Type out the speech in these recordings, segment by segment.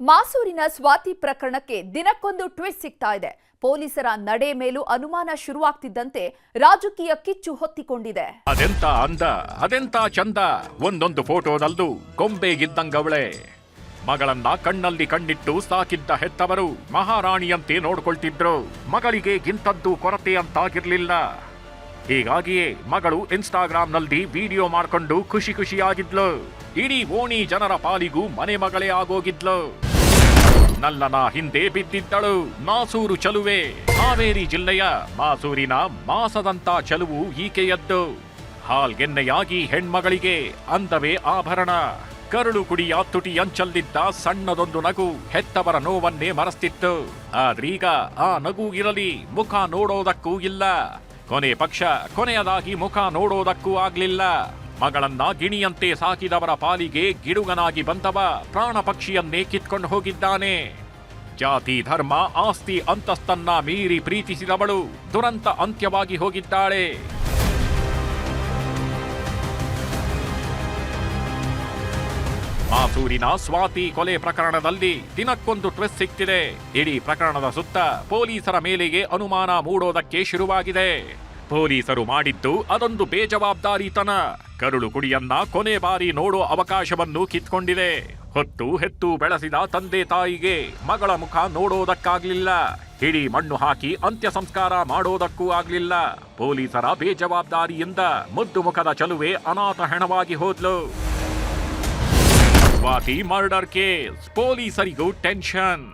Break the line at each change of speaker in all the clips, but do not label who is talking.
ಮಾಸೂರಿನ ಸ್ವಾತಿ ಪ್ರಕರಣಕ್ಕೆ ದಿನಕ್ಕೊಂದು ಟ್ವಿಸ್ಟ್ ಸಿಗ್ತಾ ಇದೆ. ಪೊಲೀಸರ ನಡೆ ಮೇಲೂ ಅನುಮಾನ ಶುರುವಾಗ್ತಿದ್ದಂತೆ ರಾಜಕೀಯ ಕಿಚ್ಚು ಹೊತ್ತಿಕೊಂಡಿದೆ.
ಅದೆಂತ ಅಂದ, ಅದೆಂತ ಚಂದ, ಒಂದೊಂದು ಫೋಟೋದಲ್ಲೂ ಗೊಂಬೆಗಿದ್ದಂಗವಳೆ. ಮಗಳನ್ನ ಕಣ್ಣಲ್ಲಿ ಕಣ್ಣಿಟ್ಟು ಸಾಕಿದ್ದ ಹೆತ್ತವರು ಮಹಾರಾಣಿಯಂತೆ ನೋಡ್ಕೊಳ್ತಿದ್ರು. ಮಗಳಿಗೆ ಇಂಥದ್ದು ಕೊರತೆ ಅಂತಾಗಿರ್ಲಿಲ್ಲ. ಹೀಗಾಗಿಯೇ ಮಗಳು ಇನ್ಸ್ಟಾಗ್ರಾಂನಲ್ಲಿ ವಿಡಿಯೋ ಮಾಡ್ಕೊಂಡು ಖುಷಿ ಖುಷಿಯಾಗಿದ್ಲು. ಇಡೀ ಓಣಿ ಜನರ ಪಾಲಿಗೂ ಮನೆ ಮಗಳೇ ಆಗೋಗಿದ್ಲು. ನಲ್ಲನ ಹಿಂದೆ ಬಿದ್ದಿದ್ದಳು ಮಾಸೂರು ಚಲುವೆ. ಹಾವೇರಿ ಜಿಲ್ಲೆಯ ಮಾಸೂರಿನ ಮಾಸದಂತ ಚಲುವು ಈಕೆಯದ್ದು. ಹಾಲ್ಗೆನ್ನೆಯಾಗಿ ಹೆಣ್ಮಗಳಿಗೆ ಅಂದವೇ ಆಭರಣ. ಕರುಳು ಕುಡಿಯ ತುಟಿ ಅಂಚಲ್ಲಿದ್ದ ಸಣ್ಣದೊಂದು ನಗು ಹೆತ್ತವರ ನೋವನ್ನೇ ಮರೆಸ್ತಿತ್ತು. ಆದ್ರೀಗ ಆ ನಗು ಇರಲಿ, ಮುಖ ನೋಡೋದಕ್ಕೂ ಇಲ್ಲ. ಕೊನೆ ಪಕ್ಷ ಕೊನೆಯದಾಗಿ ಮುಖ ನೋಡೋದಕ್ಕೂ ಆಗ್ಲಿಲ್ಲ. ಮಗಳನ್ನ ಗಿಣಿಯಂತೆ ಸಾಕಿದವರ ಪಾಲಿಗೆ ಗಿಡುಗನಾಗಿ ಬಂದವ ಪ್ರಾಣ ಪಕ್ಷಿಯನ್ನೇ ಕಿತ್ಕೊಂಡು ಹೋಗಿದ್ದಾನೆ. ಜಾತಿ ಧರ್ಮ ಆಸ್ತಿ ಅಂತಸ್ತನ್ನ ಮೀರಿ ಪ್ರೀತಿಸಿದವಳು ದುರಂತ ಅಂತ್ಯವಾಗಿ ಹೋಗಿದ್ದಾಳೆ. ಮಾಸೂರಿನ ಸ್ವಾತಿ ಕೊಲೆ ಪ್ರಕರಣದಲ್ಲಿ ದಿನಕ್ಕೊಂದು ಟ್ವಿಸ್ಟ್ ಸಿಗ್ತಿದೆ. ಇಡೀ ಪ್ರಕರಣದ ಸುತ್ತ ಪೊಲೀಸರ ಮೇಲೆಯೇ ಅನುಮಾನ ಮೂಡೋದಕ್ಕೆ ಶುರುವಾಗಿದೆ. ಪೊಲೀಸರು ಮಾಡಿದ್ದು ಅದೊಂದು ಬೇಜವಾಬ್ದಾರಿತನ. ಕರುಳು ಕುಡಿಯನ್ನ ಕೊನೆ ಬಾರಿ ನೋಡೋ ಅವಕಾಶವನ್ನು ಕಿತ್ಕೊಂಡಿದೆ. ಹೊತ್ತು ಹೆತ್ತು ಬೆಳೆಸಿದ ತಂದೆ ತಾಯಿಗೆ ಮಗಳ ಮುಖ ನೋಡೋದಕ್ಕಾಗ್ಲಿಲ್ಲ. ಇಡೀ ಮಣ್ಣು ಹಾಕಿ ಅಂತ್ಯ ಸಂಸ್ಕಾರ ಮಾಡೋದಕ್ಕೂ ಆಗ್ಲಿಲ್ಲ. ಪೊಲೀಸರ ಬೇಜವಾಬ್ದಾರಿಯಿಂದ ಮುದ್ದು ಮುಖದ ಚಲುವೆ ಅನಾಥ ಹೆಣವಾಗಿ ಹೋದ್ಲು. ಸ್ವಾತಿ ಮರ್ಡರ್ ಕೇಸ್, ಪೊಲೀಸರಿಗೂ ಟೆನ್ಷನ್.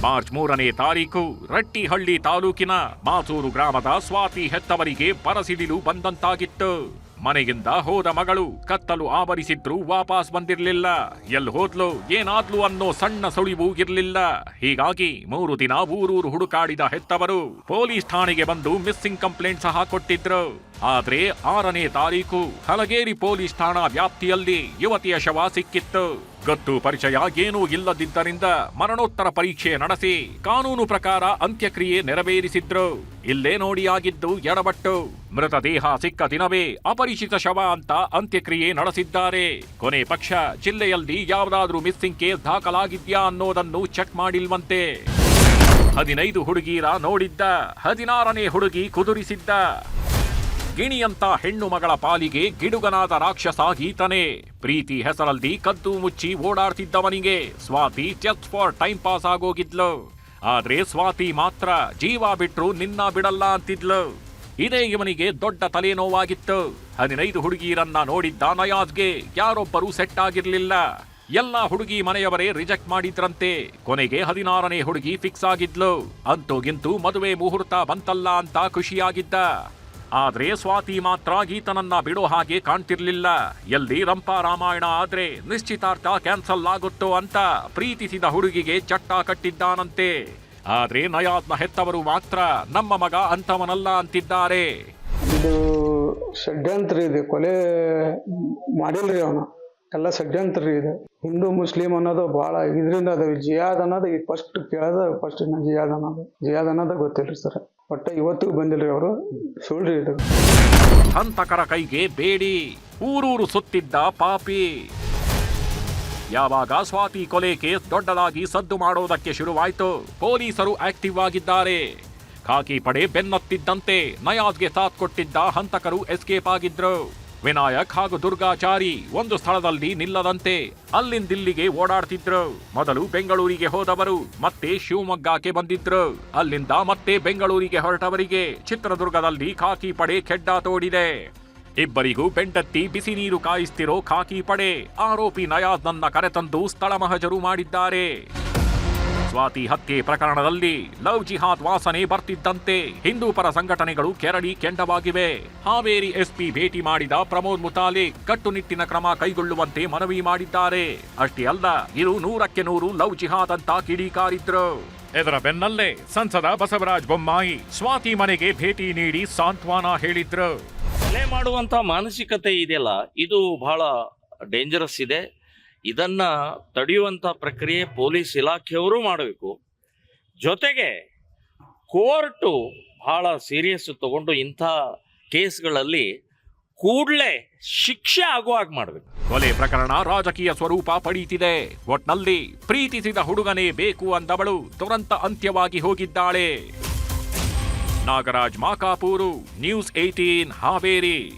ಮಾರ್ಚ್ 3ನೇ ತಾರೀಕು ರಟ್ಟಿಹಳ್ಳಿ ತಾಲೂಕಿನ ಮಾಸೂರು ಗ್ರಾಮದ ಸ್ವಾತಿ ಹೆತ್ತವರಿಗೆ ಬರಸಿಡಿಲು ಬಂದಂತಾಗಿತ್ತು. ಮನೆಯಿಂದ ಹೋದ ಮಗಳು ಕತ್ತಲು ಆವರಿಸಿದ್ರು ವಾಪಸ್ ಬಂದಿರ್ಲಿಲ್ಲ. ಎಲ್ಲಿ ಹೋದ್ಲು ಏನಾದ್ಲು ಅನ್ನೋ ಸಣ್ಣ ಸುಳಿವು ಇರ್ಲಿಲ್ಲ. ಹೀಗಾಗಿ 3 ದಿನ ಊರೂರು ಹುಡುಕಾಡಿದ ಹೆತ್ತವರು ಪೊಲೀಸ್ ಠಾಣೆಗೆ ಬಂದು ಮಿಸ್ಸಿಂಗ್ ಕಂಪ್ಲೇಂಟ್ ಸಹ ಕೊಟ್ಟಿದ್ರು. ಆದ್ರೆ 6ನೇ ತಾರೀಕು ಹಲಗೇರಿ ಪೊಲೀಸ್ ಠಾಣಾ ವ್ಯಾಪ್ತಿಯಲ್ಲಿ ಯುವತಿಯ ಶವ ಸಿಕ್ಕಿತ್ತು. ಗೊತ್ತು ಪರಿಚಯ ಏನೂ ಇಲ್ಲದಿದ್ದರಿಂದ ಮರಣೋತ್ತರ ಪರೀಕ್ಷೆ ನಡೆಸಿ ಕಾನೂನು ಪ್ರಕಾರ ಅಂತ್ಯಕ್ರಿಯೆ ನೆರವೇರಿಸಿದ್ರು. ಇಲ್ಲೇ ನೋಡಿಯಾಗಿದ್ದು ಎಡಬಟ್ಟು. ಮೃತದೇಹ ಸಿಕ್ಕ ದಿನವೇ ಅಪರಿಚಿತ ಶವ ಅಂತ ಅಂತ್ಯಕ್ರಿಯೆ ನಡೆಸಿದ್ದಾರೆ. ಕೊನೆ ಪಕ್ಷ ಜಿಲ್ಲೆಯಲ್ಲಿ ಯಾವುದಾದ್ರೂ ಮಿಸ್ಸಿಂಗ್ ಕೇಸ್ ದಾಖಲಾಗಿದ್ಯಾ ಅನ್ನೋದನ್ನು ಚೆಕ್ ಮಾಡಿಲ್ವಂತೆ. 15 ಹುಡುಗೀರ ನೋಡಿದ್ದ, 16ನೇ ಹುಡುಗಿ ಕುದುರಿಸಿದ್ದ. ಗಿಣಿಯಂತ ಹೆಣ್ಣು ಮಗಳ ಪಾಲಿಗೆ ಗಿಡುಗನಾದ ರಾಕ್ಷಸ ಈತನೇ. ಪ್ರೀತಿ ಹೆಸರಲ್ಲಿ ಕದ್ದು ಮುಚ್ಚಿ ಓಡಾಡ್ತಿದ್ದವನಿಗೆ Swathi just for time pass ಆಗೋಗಿದ್ಲು. ಆದ್ರೆ ಸ್ವಾತಿ ಮಾತ್ರ ಜೀವ ಬಿಟ್ರು ನಿನ್ನ ಬಿಡಲ್ಲ ಅಂತಿದ್ಲು. ಇದೇ ಇವನಿಗೆ ದೊಡ್ಡ ತಲೆನೋವಾಗಿತ್ತು. 15 ಹುಡುಗಿಯರನ್ನ ನೋಡಿದ್ದ ನಯಾಜ್ಗೆ ಯಾರೊಬ್ಬರೂ ಸೆಟ್ ಆಗಿರ್ಲಿಲ್ಲ. ಎಲ್ಲಾ ಹುಡುಗಿ ಮನೆಯವರೇ ರಿಜೆಕ್ಟ್ ಮಾಡಿದ್ರಂತೆ. ಕೊನೆಗೆ 16ನೇ ಹುಡುಗಿ ಫಿಕ್ಸ್ ಆಗಿದ್ಲು. ಅಂತೂ ಗಿಂತೂ ಮದುವೆ ಮುಹೂರ್ತ ಬಂತಲ್ಲ ಅಂತ ಖುಷಿಯಾಗಿದ್ದ. ಆದ್ರೆ ಸ್ವಾತಿ ಮಾತ್ರ ಈತನನ್ನ ಬಿಡೋ ಹಾಗೆ ಕಾಣ್ತಿರ್ಲಿಲ್ಲ. ಎಲ್ಲಿ ರಂಪಾ ರಾಮಾಯಣ ಆದ್ರೆ ನಿಶ್ಚಿತಾರ್ಥ ಕ್ಯಾನ್ಸಲ್ ಆಗುತ್ತೋ ಅಂತ ಪ್ರೀತಿಸಿದ ಹುಡುಗಿಗೆ ಚಟ್ಟ ಕಟ್ಟಿದ್ದಾನಂತೆ. ಆದ್ರೆ ನಯಾಜ್ನ ಹೆತ್ತವರು ಮಾತ್ರ ನಮ್ಮ ಮಗ ಅಂತವನಲ್ಲ ಅಂತಿದ್ದಾರೆ.
ಇದು ಷಡ್ಯಂತ್ರ ಇದೆ, ಕೊಲೆ ಮಾಡಿಲ್ರಿ ಅವನು, ಎಲ್ಲ ಷಡ್ಯಂತ್ರ ಇದೆ. ಹಿಂದೂ ಮುಸ್ಲಿಂ ಅನ್ನೋದು ಬಹಳ ಇದರಿಂದ ಅದು ಜಿಯಾದ್ ಅನ್ನೋದು ಫಸ್ಟ್ ಕೇಳೋದು ಫಸ್ಟ್ ಜಿಯಾದ್ ಅನ್ನೋದು ಗೊತ್ತಿಲ್ರಿ ಸರ್. ಒಟ್ಟ ಇವತ್ತಿಗೂ ಬಂದಿಲ್ರಿ ಅವರು, ಸುಳ್ರಿ ಇದು.
ಹಂತಕರ ಕೈಗೆ ಬೇಡಿ ಊರೂರು ಸುತ್ತಿದ್ದ ಪಾಪಿ. ಯಾವಾಗ ಸ್ವಾತಿ ಕೊಲೆ ಕೇಸ್ ದೊಡ್ಡದಾಗಿ ಸದ್ದು ಮಾಡೋದಕ್ಕೆ ಶುರುವಾಯ್ತು, ಪೊಲೀಸರು ಆಕ್ಟಿವ್ ಆಗಿದ್ದಾರೆ. ಖಾಕಿ ಪಡೆ ಬೆನ್ನತ್ತಿದ್ದಂತೆ ನಯಾಜ್ಗೆ ಸಾಥ್ ಕೊಟ್ಟಿದ್ದ ಹಂತಕರು ಎಸ್ಕೇಪ್ ಆಗಿದ್ರು. ವಿನಾಯಕ್ ಹಾಗೂ ದುರ್ಗಾಚಾರಿ ಒಂದು ಸ್ಥಳದಲ್ಲಿ ನಿಲ್ಲದಂತೆ ಅಲ್ಲಿಂದಿಲ್ಲಿಗೆ ಓಡಾಡ್ತಿದ್ರು. ಮೊದಲು ಬೆಂಗಳೂರಿಗೆ ಹೋದವರು ಮತ್ತೆ ಶಿವಮೊಗ್ಗಕ್ಕೆ ಬಂದಿದ್ರು. ಅಲ್ಲಿಂದ ಮತ್ತೆ ಬೆಂಗಳೂರಿಗೆ ಹೊರಟವರಿಗೆ ಚಿತ್ರದುರ್ಗದಲ್ಲಿ ಖಾಕಿ ಪಡೆ ಕೆಡ್ಡ ತೋಡಿದೆ. ಇಬ್ಬರಿಗೂ ಬೆಂಡತ್ತಿ ಬಿಸಿ ನೀರು ಕಾಯಿಸ್ತಿರೋ ಖಾಕಿ ಪಡೆ ಆರೋಪಿ ನಯಾಜ್ನನ್ನ ಕರೆತಂದು ಸ್ಥಳ ಮಹಜರು ಮಾಡಿದ್ದಾರೆ. ಸ್ವಾತಿ ಹತ್ಯೆ ಪ್ರಕರಣದಲ್ಲಿ ಲವ್ ಜಿಹಾದ್ ವಾಸನೆ ಬರ್ತಿದ್ದಂತೆ ಹಿಂದೂ ಪರ ಸಂಘಟನೆಗಳು ಕೆರಳಿ ಕೆಂಡವಾಗಿವೆ. ಹಾವೇರಿ ಎಸ್ಪಿ ಭೇಟಿ ಮಾಡಿದ ಪ್ರಮೋದ್ ಮುತಾಲಿಕ್ ಕಟ್ಟುನಿಟ್ಟಿನ ಕ್ರಮ ಕೈಗೊಳ್ಳುವಂತೆ ಮನವಿ ಮಾಡಿದ್ದಾರೆ. ಅಷ್ಟೇ ಅಲ್ಲ, ಇದು 100ಕ್ಕೆ 100 ಲವ್ ಜಿಹಾದ್ ಅಂತ ಕಿಡಿಕಾರಿದ್ರು. ಇದರ ಬೆನ್ನಲ್ಲೇ ಸಂಸದ ಬಸವರಾಜ ಬೊಮ್ಮಾಯಿ ಸ್ವಾತಿ ಮನೆಗೆ ಭೇಟಿ ನೀಡಿ ಸಾಂತ್ವನ ಹೇಳಿದ್ರು.
ಕೊಲೆ ಮಾಡುವಂತ ಮಾನಸಿಕತೆ ಇದೆಯಲ್ಲ, ಇದು ಬಹಳ ಡೇಂಜರಸ್ ಇದೆ. ಇದನ್ನ ತಡೆಯುವಂಥ ಪ್ರಕ್ರಿಯೆ ಪೊಲೀಸ್ ಇಲಾಖೆಯವರು ಮಾಡಬೇಕು. ಜೊತೆಗೆ ಕೋರ್ಟು ಬಹಳ ಸೀರಿಯಸ್ ತಗೊಂಡು ಇಂಥ ಕೇಸ್ಗಳಲ್ಲಿ ಕೂಡಲೇ ಶಿಕ್ಷೆ ಆಗುವಾಗ ಮಾಡಬೇಕು.
ಕೊಲೆ ಪ್ರಕರಣ ರಾಜಕೀಯ ಸ್ವರೂಪ ಪಡೆಯುತ್ತಿದೆ. ಒಟ್ನಲ್ಲಿ ಪ್ರೀತಿಸಿದ ಹುಡುಗನೇ ಬೇಕು ಅಂದವಳು ದುರಂತ ಅಂತ್ಯವಾಗಿ ಹೋಗಿದ್ದಾಳೆ. ನಾಗರಾಜ್ ಮಾಕಾಪೂರು, ನ್ಯೂಸ್ 18 ಹಾವೇರಿ.